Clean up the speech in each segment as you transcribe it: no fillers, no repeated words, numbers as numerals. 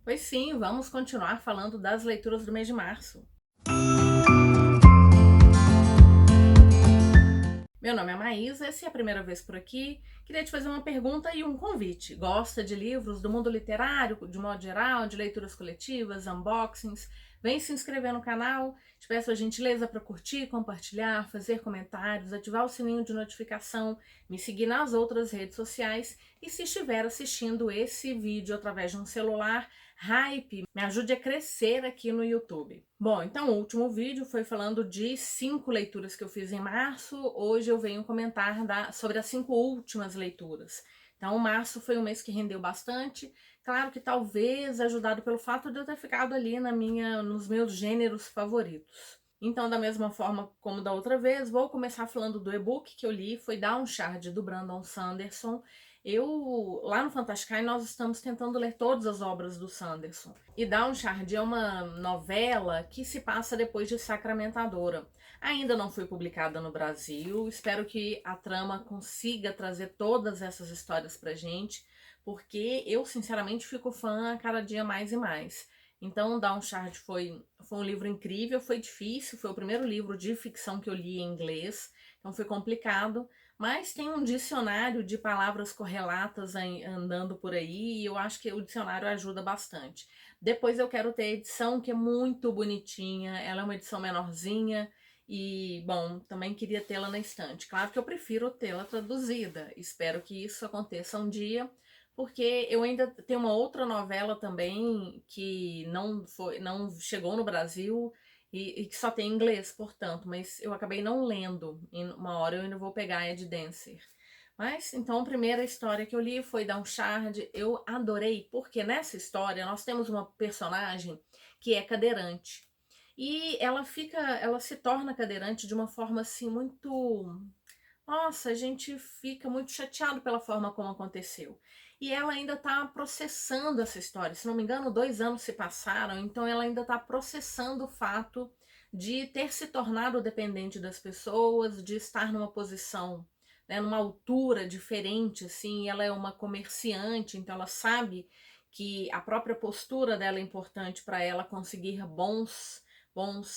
Pois sim, vamos continuar falando das leituras do mês de março. Meu nome é Maísa, se é a primeira vez por aqui, queria te fazer uma pergunta e um convite. Gosta de livros do mundo literário, de modo geral, de leituras coletivas, unboxings? Vem se inscrever no canal, te peço a gentileza para curtir, compartilhar, fazer comentários, ativar o sininho de notificação, me seguir nas outras redes sociais e se estiver assistindo esse vídeo através de um celular, hype, me ajude a crescer aqui no YouTube. Bom, então o último vídeo foi falando de 5 leituras que eu fiz em março. Hoje eu venho comentar sobre as 5 últimas leituras. Então março foi um mês que rendeu bastante. Claro que talvez ajudado pelo fato de eu ter ficado ali nos meus gêneros favoritos. Então, da mesma forma como da outra vez, vou começar falando do e-book que eu li, foi Downshard, do Brandon Sanderson. Lá no Fantasticai, nós estamos tentando ler todas as obras do Sanderson. E Downshard é uma novela que se passa depois de Sacramentadora. Ainda não foi publicada no Brasil, espero que a trama consiga trazer todas essas histórias pra gente, porque eu, sinceramente, fico fã a cada dia mais e mais. Então, Downshard foi um livro incrível, foi difícil, foi o primeiro livro de ficção que eu li em inglês, então foi complicado, mas tem um dicionário de palavras correlatas andando por aí e eu acho que o dicionário ajuda bastante. Depois eu quero ter a edição que é muito bonitinha, ela é uma edição menorzinha e, bom, também queria tê-la na estante. Claro que eu prefiro tê-la traduzida, espero que isso aconteça um dia, porque eu ainda tenho uma outra novela também que não chegou no Brasil e que só tem inglês, portanto, mas eu acabei não lendo. Em uma hora eu ainda vou pegar a Ed Dancer. Mas, então, a primeira história que eu li foi Downshard. Eu adorei, porque nessa história nós temos uma personagem que é cadeirante. E ela se torna cadeirante de uma forma assim muito. Nossa, a gente fica muito chateado pela forma como aconteceu. E ela ainda está processando essa história. Se não me engano, 2 anos se passaram, então ela ainda está processando o fato de ter se tornado dependente das pessoas, de estar numa posição, né, numa altura diferente, assim. Ela é uma comerciante, então ela sabe que a própria postura dela é importante para ela conseguir bons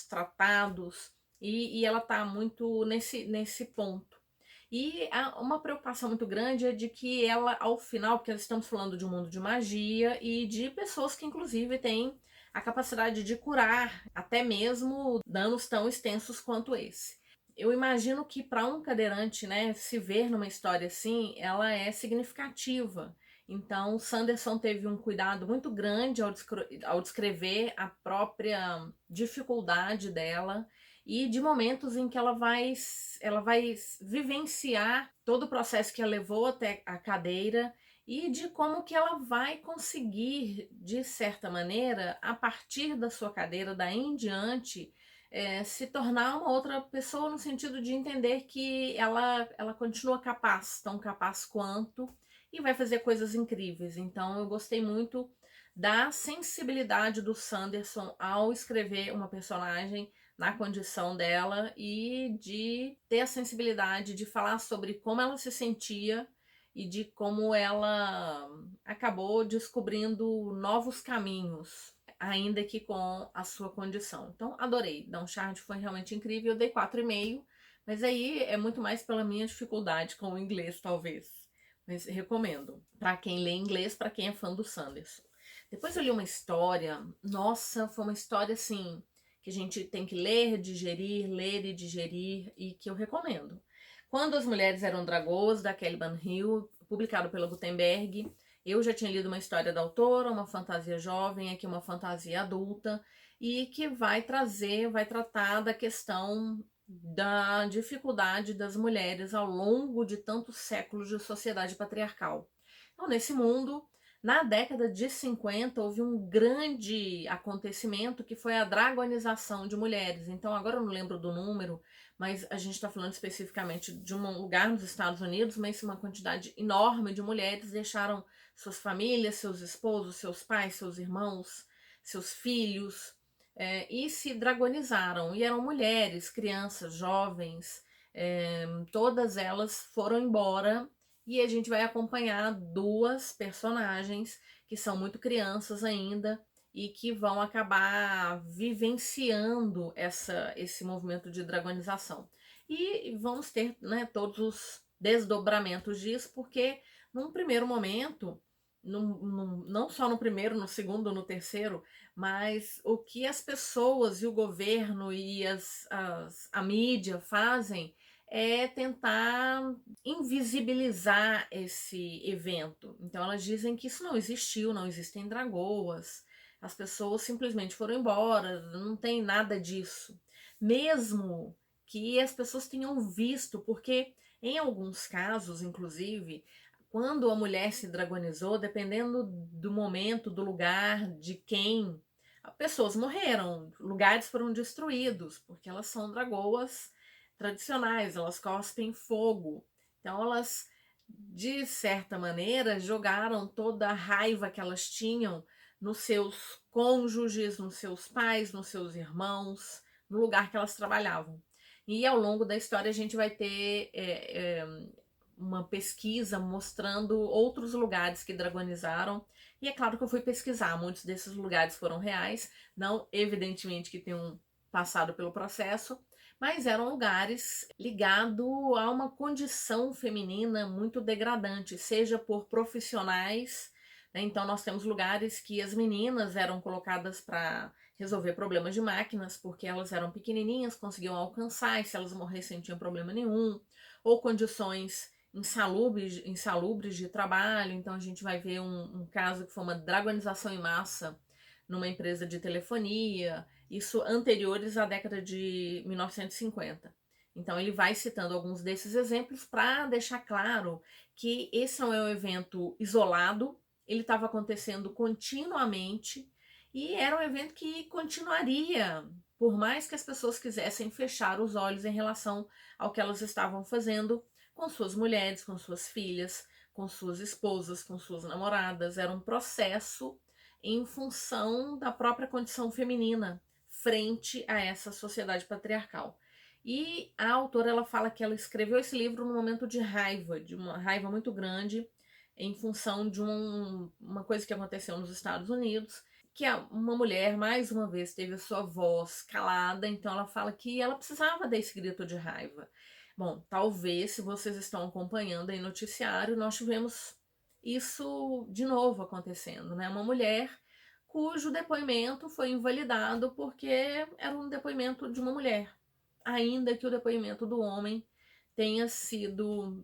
tratados, e ela está muito nesse ponto. E uma preocupação muito grande é de que ela, ao final, porque nós estamos falando de um mundo de magia e de pessoas que, inclusive, têm a capacidade de curar até mesmo danos tão extensos quanto esse. Eu imagino que para um cadeirante, né, se ver numa história assim, ela é significativa. Então, Sanderson teve um cuidado muito grande ao descrever a própria dificuldade dela e de momentos em que ela vai vivenciar todo o processo que a levou até a cadeira e de como que ela vai conseguir, de certa maneira, a partir da sua cadeira, daí em diante, se tornar uma outra pessoa, no sentido de entender que ela continua capaz, tão capaz quanto, e vai fazer coisas incríveis. Então eu gostei muito da sensibilidade do Sanderson ao escrever uma personagem na condição dela e de ter a sensibilidade de falar sobre como ela se sentia e de como ela acabou descobrindo novos caminhos, ainda que com a sua condição. Então, adorei. Downshard foi realmente incrível. Eu dei 4,5, mas aí é muito mais pela minha dificuldade com o inglês, talvez. Mas recomendo. Para quem lê inglês, para quem é fã do Sanderson. Depois eu li uma história, nossa, foi uma história assim, que a gente tem que ler e digerir, e que eu recomendo. Quando as Mulheres Eram Dragões, da Kelly Van Hill, publicado pela Gutenberg. Eu já tinha lido uma história da autora, uma fantasia jovem, aqui uma fantasia adulta, e que vai tratar da questão da dificuldade das mulheres ao longo de tantos séculos de sociedade patriarcal. Então, nesse mundo, na década de 50, houve um grande acontecimento que foi a dragonização de mulheres. Então, agora eu não lembro do número, mas a gente está falando especificamente de um lugar nos Estados Unidos, mas uma quantidade enorme de mulheres deixaram suas famílias, seus esposos, seus pais, seus irmãos, seus filhos, e se dragonizaram. E eram mulheres, crianças, jovens, todas elas foram embora. E a gente vai acompanhar duas personagens que são muito crianças ainda e que vão acabar vivenciando esse movimento de dragonização. E vamos ter, né, todos os desdobramentos disso, porque num primeiro momento, não só no primeiro, no segundo, no terceiro, mas o que as pessoas e o governo e a mídia fazem é tentar invisibilizar esse evento. Então elas dizem que isso não existiu, não existem dragoas, as pessoas simplesmente foram embora, não tem nada disso. Mesmo que as pessoas tenham visto, porque em alguns casos, inclusive, quando a mulher se dragonizou, dependendo do momento, do lugar, de quem, pessoas morreram, lugares foram destruídos, porque elas são dragoas tradicionais, elas cospem fogo. Então elas, de certa maneira, jogaram toda a raiva que elas tinham nos seus cônjuges, nos seus pais, nos seus irmãos, no lugar que elas trabalhavam. E ao longo da história a gente vai ter uma pesquisa mostrando outros lugares que dragonizaram. E é claro que eu fui pesquisar, muitos desses lugares foram reais, não evidentemente que tenham passado pelo processo, mas eram lugares ligados a uma condição feminina muito degradante, seja por profissionais, né? Então nós temos lugares que as meninas eram colocadas para resolver problemas de máquinas, porque elas eram pequenininhas, conseguiam alcançar, e se elas morressem não tinha problema nenhum, ou condições insalubres de trabalho. Então a gente vai ver um caso que foi uma dragonização em massa numa empresa de telefonia, isso anteriores à década de 1950. Então ele vai citando alguns desses exemplos para deixar claro que esse não é um evento isolado, ele estava acontecendo continuamente e era um evento que continuaria, por mais que as pessoas quisessem fechar os olhos em relação ao que elas estavam fazendo com suas mulheres, com suas filhas, com suas esposas, com suas namoradas. Era um processo em função da própria condição feminina frente a essa sociedade patriarcal. E a autora, ela fala que ela escreveu esse livro num momento de raiva, de uma raiva muito grande, em função de uma coisa que aconteceu nos Estados Unidos, que uma mulher, mais uma vez, teve a sua voz calada, então ela fala que ela precisava desse grito de raiva. Bom, talvez, se vocês estão acompanhando aí noticiário, nós tivemos isso de novo acontecendo, né? Uma mulher cujo depoimento foi invalidado porque era um depoimento de uma mulher, ainda que o depoimento do homem tenha sido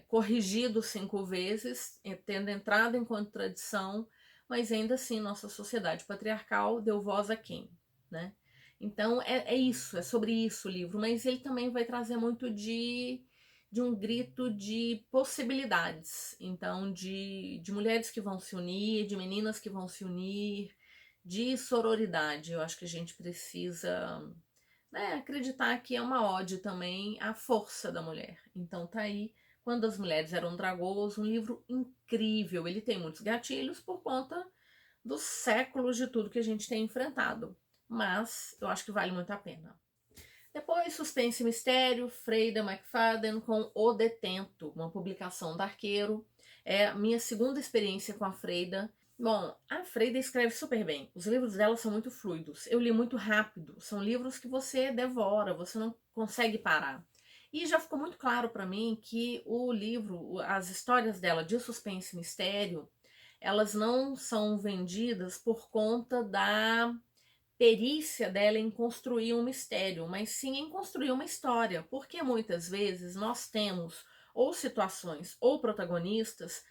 corrigido 5 vezes, tendo entrado em contradição, mas ainda assim nossa sociedade patriarcal deu voz a quem, né? Então é isso, é sobre isso o livro, mas ele também vai trazer muito de um grito de possibilidades, então de mulheres que vão se unir, de meninas que vão se unir, de sororidade. Eu acho que a gente precisa, né, acreditar que é uma ode também à força da mulher. Então tá aí Quando as Mulheres Eram Dragões, um livro incrível. Ele tem muitos gatilhos por conta dos séculos de tudo que a gente tem enfrentado, mas eu acho que vale muito a pena. Depois, Suspense e Mistério, Freida McFadden com O Detento, uma publicação da Arqueiro. É a minha segunda experiência com a Freida. Bom, a Freida escreve super bem. Os livros dela são muito fluidos. Eu li muito rápido. São livros que você devora, você não consegue parar. E já ficou muito claro para mim que o livro, as histórias dela de suspense e mistério, elas não são vendidas por conta da perícia dela em construir um mistério, mas sim em construir uma história, porque muitas vezes nós temos ou situações ou protagonistas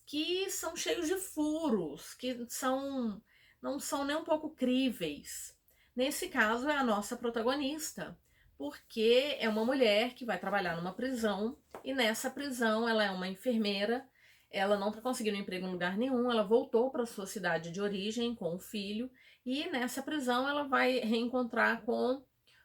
que são cheios de furos, que não são nem um pouco críveis. Nesse caso é a nossa protagonista, porque é uma mulher que vai trabalhar numa prisão e nessa prisão ela é uma enfermeira. Ela não está conseguindo emprego em lugar nenhum, ela voltou para sua cidade de origem com o filho e nessa prisão ela vai reencontrar com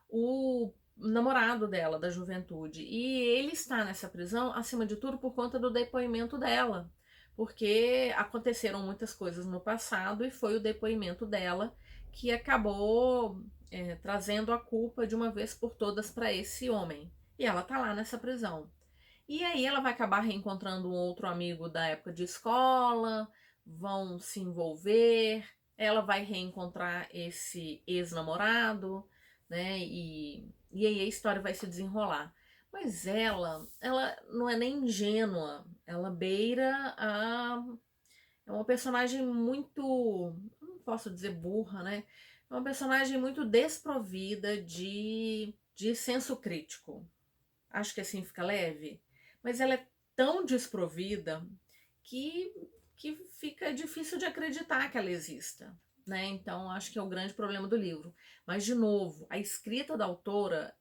o namorado dela da juventude. E ele está nessa prisão, acima de tudo, por conta do depoimento dela, porque aconteceram muitas coisas no passado e foi o depoimento dela que acabou trazendo a culpa de uma vez por todas para esse homem. E ela tá lá nessa prisão. E aí ela vai acabar reencontrando um outro amigo da época de escola, vão se envolver, ela vai reencontrar esse ex-namorado, né? E aí a história vai se desenrolar. Mas ela não é nem ingênua, ela beira a. É uma personagem muito. Não posso dizer burra, né? É uma personagem muito desprovida de senso crítico. Acho que assim fica leve. Mas ela é tão desprovida que, que fica difícil de acreditar que ela exista. Né? Então, acho que é o grande problema do livro. Mas, de novo, a escrita da autora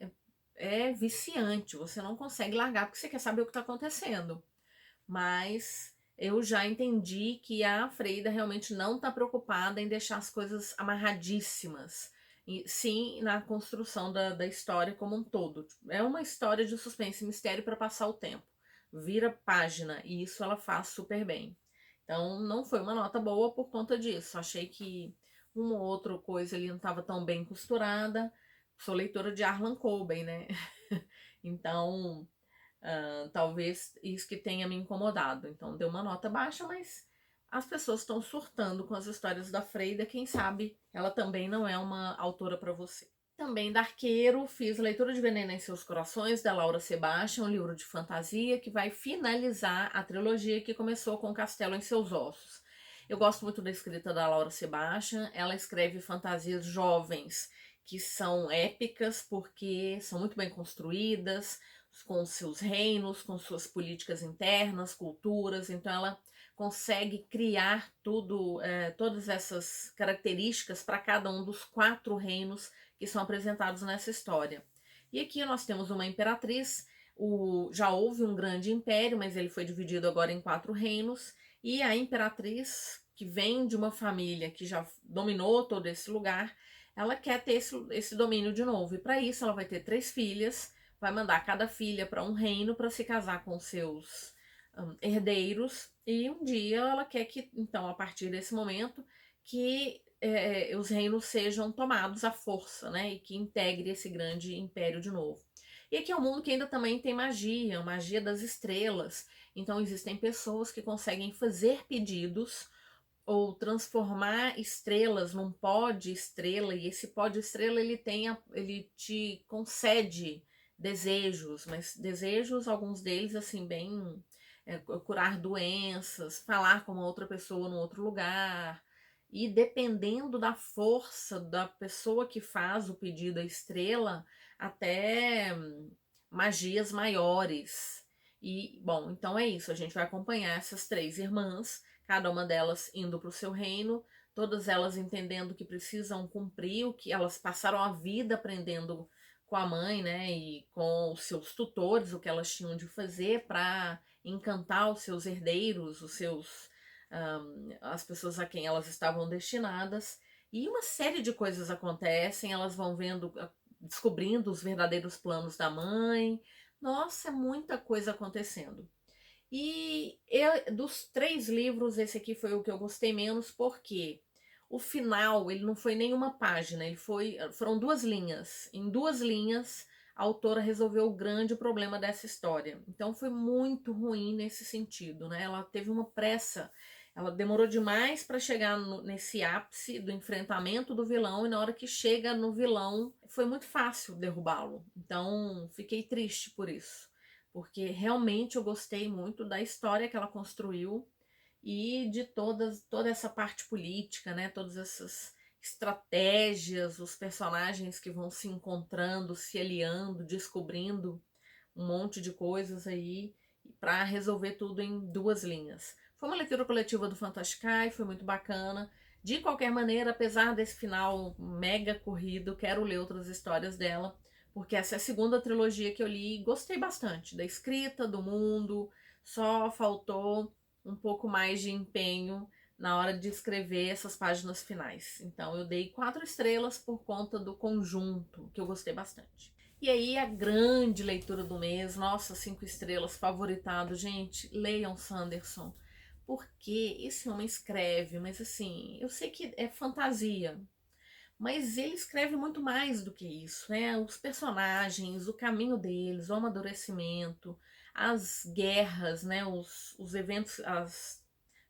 é viciante. Você não consegue largar porque você quer saber o que está acontecendo. Mas eu já entendi que a Freida realmente não está preocupada em deixar as coisas amarradíssimas. E, sim, na construção da história como um todo. É uma história de suspense e mistério para passar o tempo. Vira página e isso ela faz super bem. Então não foi uma nota boa por conta disso. Achei que uma ou outra coisa ali não estava tão bem costurada. Sou leitora de Harlan Coben, né? Então talvez isso que tenha me incomodado. Então deu uma nota baixa, mas as pessoas estão surtando com as histórias da Freida. Quem sabe ela também não é uma autora para você. Também da Arqueiro, fiz Leitura de Veneno em Seus Corações, da Laura Sebastian, um livro de fantasia que vai finalizar a trilogia que começou com Castelo em Seus Ossos. Eu gosto muito da escrita da Laura Sebastian, ela escreve fantasias jovens que são épicas porque são muito bem construídas, com seus reinos, com suas políticas internas, culturas, então ela consegue criar tudo, todas essas características para cada um dos 4 reinos que são apresentados nessa história. E aqui nós temos uma imperatriz, já houve um grande império, mas ele foi dividido agora em 4 reinos, e a imperatriz, que vem de uma família que já dominou todo esse lugar, ela quer ter esse domínio de novo, e para isso ela vai ter 3 filhas, vai mandar cada filha para um reino para se casar com seus herdeiros, e um dia ela quer que, então, a partir desse momento, que os reinos sejam tomados à força, né? E que integre esse grande império de novo. E aqui é um mundo que ainda também tem magia, magia das estrelas. Então existem pessoas que conseguem fazer pedidos ou transformar estrelas num pó de estrela, e esse pó de estrela ele te concede desejos, mas desejos, alguns deles assim bem curar doenças, falar com uma outra pessoa num outro lugar. E dependendo da força da pessoa que faz o pedido à estrela, até magias maiores. E, bom, então é isso. A gente vai acompanhar essas 3 irmãs, cada uma delas indo para o seu reino, todas elas entendendo que precisam cumprir o que elas passaram a vida aprendendo com a mãe, né, e com os seus tutores, o que elas tinham de fazer para encantar os seus herdeiros, as pessoas a quem elas estavam destinadas. E uma série de coisas acontecem, elas vão vendo, descobrindo os verdadeiros planos da mãe. Nossa, é muita coisa acontecendo. E dos 3 livros, esse aqui foi o que eu gostei menos, porque o final, ele não foi nenhuma página, foram 2 linhas. Em 2 linhas, a autora resolveu o grande problema dessa história. Então foi muito ruim nesse sentido, né? Ela teve uma pressa, ela demorou demais para chegar nesse ápice do enfrentamento do vilão, e na hora que chega no vilão, foi muito fácil derrubá-lo. Então fiquei triste por isso, porque realmente eu gostei muito da história que ela construiu e de toda essa parte política, né? Todas essas estratégias, os personagens que vão se encontrando, se aliando, descobrindo um monte de coisas aí para resolver tudo em 2 linhas. Foi uma leitura coletiva do Fantasticai, foi muito bacana. De qualquer maneira, apesar desse final mega corrido, quero ler outras histórias dela, porque essa é a segunda trilogia que eu li e gostei bastante da escrita, do mundo. Só faltou um pouco mais de empenho na hora de escrever essas páginas finais. Então eu dei 4 estrelas por conta do conjunto, que eu gostei bastante. E aí a grande leitura do mês, nossa, 5 estrelas, favoritado. Gente, leiam Sanderson, porque esse homem escreve, mas assim, eu sei que é fantasia, mas ele escreve muito mais do que isso, né? Os personagens, o caminho deles, o amadurecimento, as guerras, né? Os eventos, as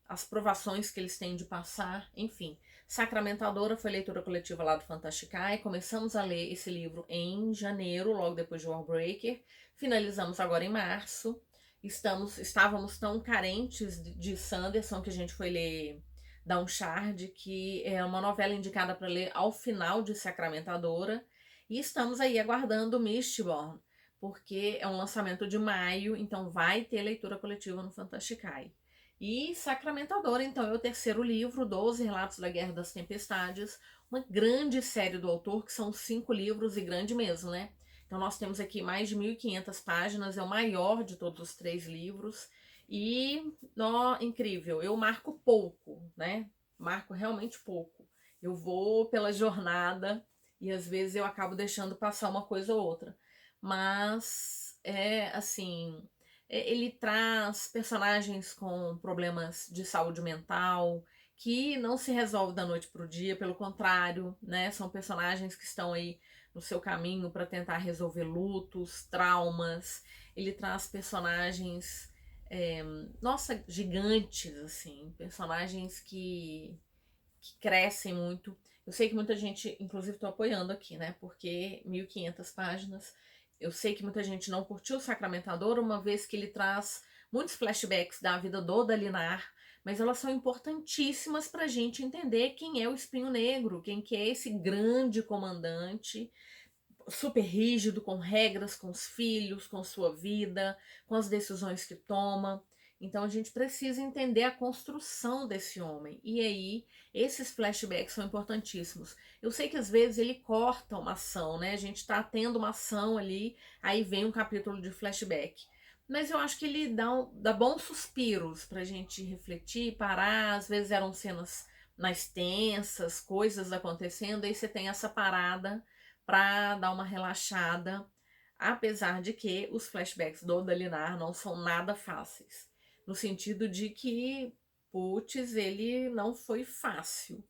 as provações que eles têm de passar, enfim. Sacramentadora foi leitura coletiva lá do Fantasticai. Começamos a ler esse livro em janeiro, logo depois de Warbreaker. Finalizamos agora em março. Estávamos tão carentes de Sanderson que a gente foi ler Downshard, que é uma novela indicada para ler ao final de Sacramentadora. E estamos aí aguardando Mistborn, porque é um lançamento de maio, então vai ter leitura coletiva no Fantasticai. E Sacramentadora, então, é o terceiro livro, 12 Relatos da Guerra das Tempestades, uma grande série do autor, que são 5 livros, e grande mesmo, né? Então nós temos aqui mais de 1.500 páginas, é o maior de todos os 3 livros, e, incrível, eu marco pouco, né? Marco realmente pouco. Eu vou pela jornada, e às vezes eu acabo deixando passar uma coisa ou outra. Mas, assim, ele traz personagens com problemas de saúde mental que não se resolve da noite para o dia, pelo contrário, né? São personagens que estão aí no seu caminho para tentar resolver lutos, traumas. Ele traz personagens, nossa, gigantes, assim, personagens que crescem muito. Eu sei que muita gente, inclusive estou apoiando aqui, né? Porque 1.500 páginas. Eu sei que muita gente não curtiu o Sacramentador, uma vez que ele traz muitos flashbacks da vida do Dalinar, mas elas são importantíssimas para a gente entender quem é o Espinho Negro, quem que é esse grande comandante, super rígido, com regras, com os filhos, com sua vida, com as decisões que toma. Então a gente precisa entender a construção desse homem. E aí, esses flashbacks são importantíssimos. Eu sei que às vezes ele corta uma ação, né? A gente tá tendo uma ação ali, aí vem um capítulo de flashback. Mas eu acho que ele dá bons suspiros pra gente refletir, parar. Às vezes eram cenas mais tensas, coisas acontecendo, aí você tem essa parada para dar uma relaxada, apesar de que os flashbacks do Dalinar não são nada fáceis, no sentido de que, putz, ele não foi fácil.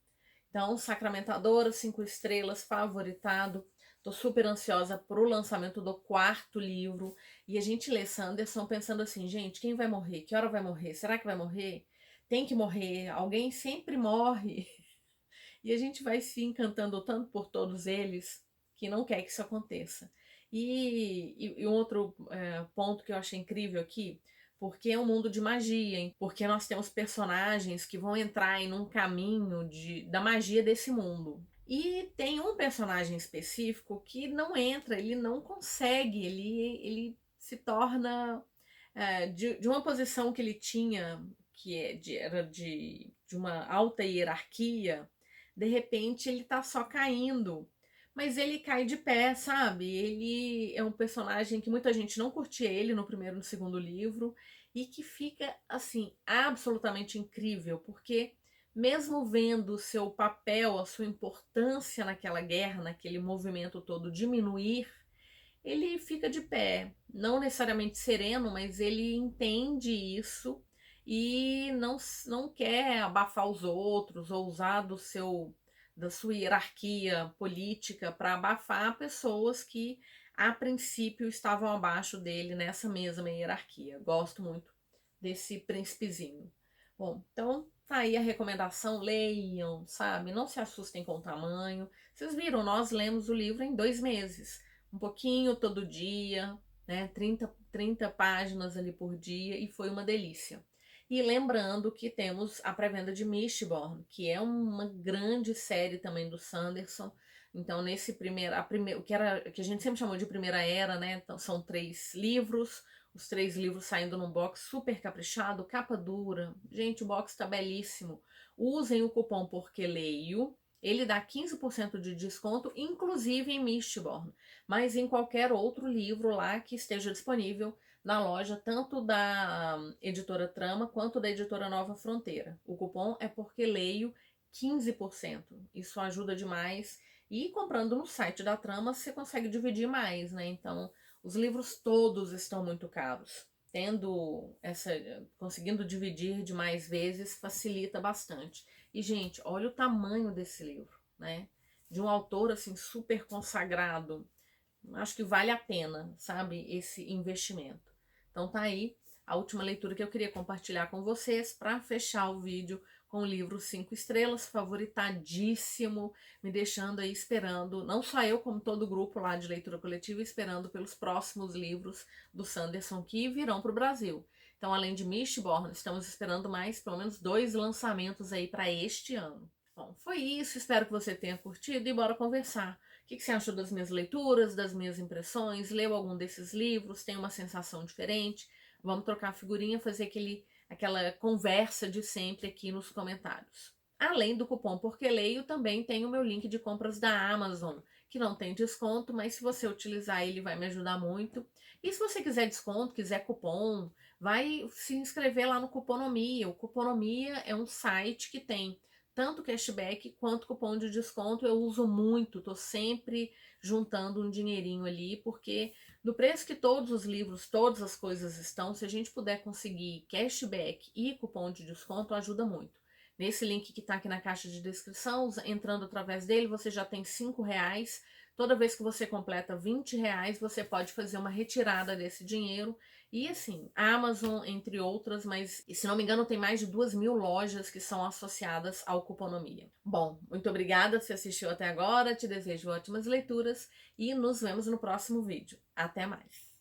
Então, Sacramentadora, 5 estrelas, favoritado. Tô super ansiosa pro lançamento do 4º livro. E a gente lê Sanderson pensando assim, gente, quem vai morrer? Que hora vai morrer? Será que vai morrer? Tem que morrer. Alguém sempre morre. E a gente vai se encantando tanto por todos eles que não quer que isso aconteça. E um outro ponto que eu achei incrível aqui, porque é um mundo de magia, hein? Porque nós temos personagens que vão entrar em um caminho da magia desse mundo. E tem um personagem específico que não entra, ele não consegue, ele se torna de uma posição que ele tinha, que era de uma alta hierarquia, de repente ele tá só caindo. Mas ele cai de pé, sabe? Ele é um personagem que muita gente não curtia ele no primeiro e no segundo livro, e que fica, assim, absolutamente incrível, porque mesmo vendo o seu papel, a sua importância naquela guerra, naquele movimento todo diminuir, ele fica de pé, não necessariamente sereno, mas ele entende isso e não quer abafar os outros ou usar da sua hierarquia política para abafar pessoas que a princípio estavam abaixo dele nessa mesma hierarquia. Gosto muito desse príncipezinho. Bom, então tá aí a recomendação, leiam, sabe? Não se assustem com o tamanho. Vocês viram, nós lemos o livro em 2 meses. Um pouquinho todo dia, né? 30 páginas ali por dia, e foi uma delícia. E lembrando que temos a pré-venda de Mistborn, que é uma grande série também do Sanderson. Então, nesse o que a gente sempre chamou de Primeira Era, né? Então, são 3 livros, os 3 livros saindo num box super caprichado, capa dura. Gente, o box tá belíssimo. Usem o cupom Porque Leio. Ele dá 15% de desconto, inclusive em Mistborn, mas em qualquer outro livro lá que esteja disponível na loja, tanto da editora Trama quanto da editora Nova Fronteira. O cupom é Porque Leio 15%. Isso ajuda demais. E comprando no site da Trama, você consegue dividir mais, né? Então, os livros todos estão muito caros. Conseguindo dividir de mais vezes facilita bastante. E, gente, olha o tamanho desse livro, né? De um autor, assim, super consagrado. Acho que vale a pena, sabe, esse investimento. Então tá aí, a última leitura que eu queria compartilhar com vocês para fechar o vídeo com o livro 5 estrelas, favoritadíssimo, me deixando aí esperando, não só eu, como todo o grupo lá de leitura coletiva, esperando pelos próximos livros do Sanderson que virão para o Brasil. Então, além de Mistborn, estamos esperando mais pelo menos 2 lançamentos aí para este ano. Bom, foi isso, espero que você tenha curtido e bora conversar. O que você achou das minhas leituras, das minhas impressões? Leu algum desses livros? Tem uma sensação diferente? Vamos trocar figurinha, fazer aquela conversa de sempre aqui nos comentários. Além do cupom Porque Leio, também tem o meu link de compras da Amazon, que não tem desconto, mas se você utilizar ele vai me ajudar muito. E se você quiser desconto, quiser cupom, vai se inscrever lá no Cuponomia. O Cuponomia é um site que tem tanto cashback quanto cupom de desconto. Eu uso muito, tô sempre juntando um dinheirinho ali, porque do preço que todos os livros, todas as coisas estão, se a gente puder conseguir cashback e cupom de desconto, ajuda muito. Nesse link que está aqui na caixa de descrição, entrando através dele, você já tem R$5. Toda vez que você completa R$20, você pode fazer uma retirada desse dinheiro. E assim, Amazon, entre outras, mas se não me engano tem mais de 2.000 lojas que são associadas ao Cuponomia. Bom, muito obrigada se assistiu até agora, te desejo ótimas leituras e nos vemos no próximo vídeo. Até mais!